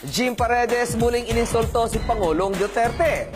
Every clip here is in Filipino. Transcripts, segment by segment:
Jim Paredes muling ininsulto si Pangulong Duterte.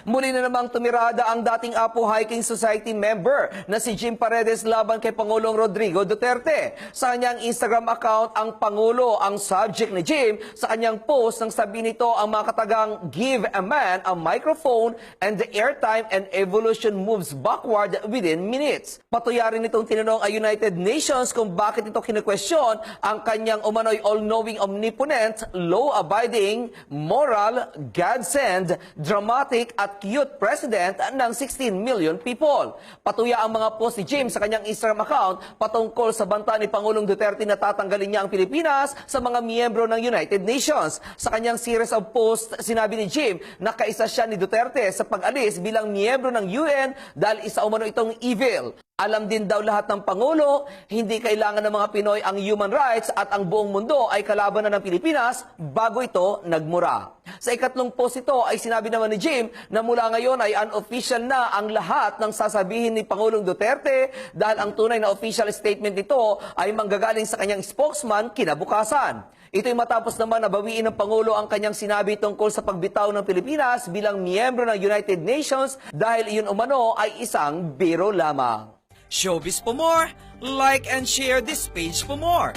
Muli na namang tumirada ang dating Apo Hiking Society member na si Jim Paredes laban kay Pangulong Rodrigo Duterte. Sa kanyang Instagram account, ang Pangulo ang subject ni Jim. Sa kanyang post, nang sabi nito ang mga katagang "Give a man a microphone and the airtime and evolution moves backward within minutes." Patuyarin nitong tinanong ang United Nations kung bakit ito kinekwestiyon ang kanyang umano'y all-knowing, omnipotent, law-abiding, moral, God-send, dramatic at cute president ng 16 million people. Patuya ang mga post ni Jim sa kanyang Instagram account patungkol sa banta ni Pangulong Duterte na tatanggalin niya ang Pilipinas sa mga miyembro ng United Nations. Sa kanyang series of posts, sinabi ni Jim na kaisa siya ni Duterte sa pag-alis bilang miyembro ng UN dahil isa umano itong evil. Alam din daw lahat ng Pangulo, hindi kailangan ng mga Pinoy ang human rights at ang buong mundo ay kalaban na ng Pilipinas bago ito nagmura. Sa ikatlong post ito ay sinabi naman ni Jim na mula ngayon ay unofficial na ang lahat ng sasabihin ni Pangulong Duterte dahil ang tunay na official statement nito ay manggagaling sa kanyang spokesman kinabukasan. Ito'y matapos naman na bawiin ng Pangulo ang kanyang sinabi tungkol sa pagbitaw ng Pilipinas bilang miyembro ng United Nations dahil iyon umano ay isang biro lamang. Showbiz for more, like and share this page for more.